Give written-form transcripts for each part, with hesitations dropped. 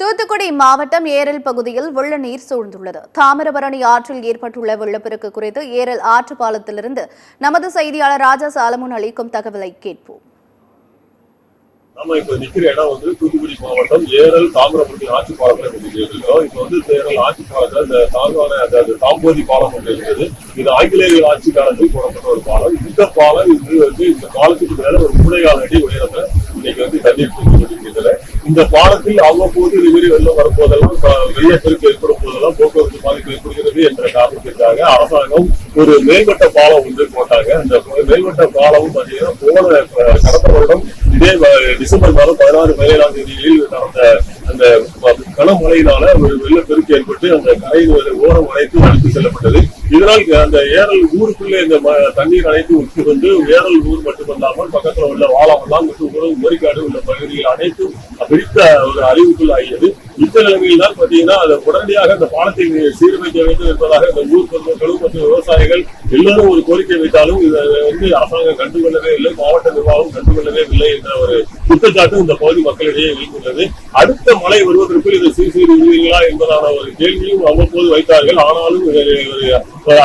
தூத்துக்குடி மாவட்டம் ஏரல் பகுதியில் வெள்ள நீர் சூழ்ந்துள்ளது. தாமிரபரணி ஆற்றில் ஏற்பட்டுள்ள வெள்ளப்பெருக்கு குறித்து ஏரல் ஆற்று பாலத்திலிருந்து நமது செய்தியாளர் ராஜா சாலமோன் அளிக்கும் தகவலை கேட்போம். நம்ம இப்ப நிக்கிற இடம் தூத்துக்குடி மாவட்டம் ஏரல் தாமிரபரணி ஆட்சி பாலத்துல இருக்கோம். இப்ப ஏரல் ஆட்சி பாலத்துல இந்த தாழ்வான தாம்போதி பாலம் ஒன்று இருக்குது. இது ஆங்கிலேயர்கள் ஆட்சி காலத்தில் போடப்பட்ட ஒரு பாலம். இந்த பாலம் இந்த பாலத்துக்கு மேல ஒரு 3.4 அடி உயரத்துல இன்னைக்கு தண்ணீர் கொண்டிருக்கிறது. இந்த பாலத்தில் அவ்வப்போது இதுமாரி வெள்ளம் வரும்போதெல்லாம் வெள்ளப்பெருக்கு ஏற்படும் போதெல்லாம் போக்குவரத்து பாதிப்பு ஏற்படுகிறது என்ற காரணத்திற்காக அரசாங்கம் ஒரு மேல்மட்ட பாலம் ஒன்று போட்டாங்க. அந்த மேல்மட்ட பாலமும் பாத்தீங்கன்னா கடந்த வருடம் இதே டிசம்பர் மாதம் 16-17ஆம் தேதியில் நடந்த அந்த கனமழையினால ஒரு வெள்ளப்பெருக்கு ஏற்பட்டு அந்த கரை ஓரம் அனைத்து அழைத்து செல்லப்பட்டது. இதனால் அந்த ஏரல் ஊருக்குள்ளே இந்த தண்ணீர் அனைத்து உட்கு வந்து ஏரல் ஊர் மட்டுமல்லாமல் பக்கத்துல உள்ள வாழாமல்லாம் மற்றும் மொரிக்காடு உள்ள பகுதிகள் அனைத்தும் பிடித்த ஒரு அறிவுக்குள் ஆகியது. இந்த நிலைமையில் தான் பாத்தீங்கன்னா அதை உடனடியாக அந்த பாலத்தை சீரமைக்க வேண்டும் என்பதாக இந்த ஊர் பொதுமக்களும் மற்றும் விவசாயிகள் எல்லாரும் ஒரு கோரிக்கை வைத்தாலும் இதை அரசாங்கம் கண்டுகொள்ளவே இல்லை, மாவட்ட நிர்வாகம் கண்டுகொள்ளவே இல்லை என்ற ஒரு குற்றச்சாட்டு இந்த பகுதி மக்களிடையே எழுந்துள்ளது. அடுத்த மழை வருவதற்குள் இதை சீர்செய்வீர்களா என்பதான ஒரு கேள்வியும் அவ்வப்போது வைத்தார்கள். ஆனாலும்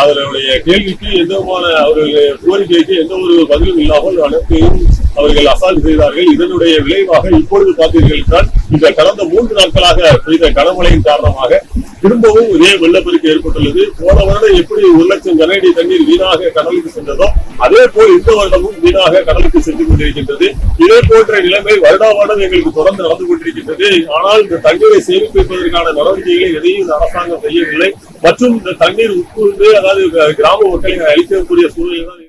அதனுடைய கேள்விக்கு எந்த விதமான அவர்களுடைய கோரிக்கைக்கு எந்த ஒரு பதிலும் இல்லாமல் அனைத்தையும் அவர்கள் அசால்ட் செய்தார்கள். இதனுடைய விளைவாக இப்பொழுது பார்த்தீர்கள் என்றால் இந்த கடந்த 3 நாட்களாக பெய்த கனமழையின் காரணமாக திரும்பவும் இதே வெள்ளப்பெருக்கு ஏற்பட்டுள்ளது. போன வருடம் எப்படி 1 லட்சம் கனஅடி தண்ணீர் வீணாக கடலுக்கு சென்றதோ அதே போல் இந்த வருடமும் வீணாக கடலுக்கு சென்று கொண்டிருக்கின்றது. இதே போன்ற நிலைமை வருடா வருடம் எங்களுக்கு தொடர்ந்து நடந்து கொண்டிருக்கின்றது. ஆனால் இந்த தண்ணீரை சேமிப்பதற்கான நடவடிக்கைகளை எதையும் இந்த அரசாங்கம் செய்யவில்லை மற்றும் இந்த தண்ணீர் உட்கொண்டு அதாவது கிராம மக்களை அளிக்கக்கூடிய சூழ்நிலை தான்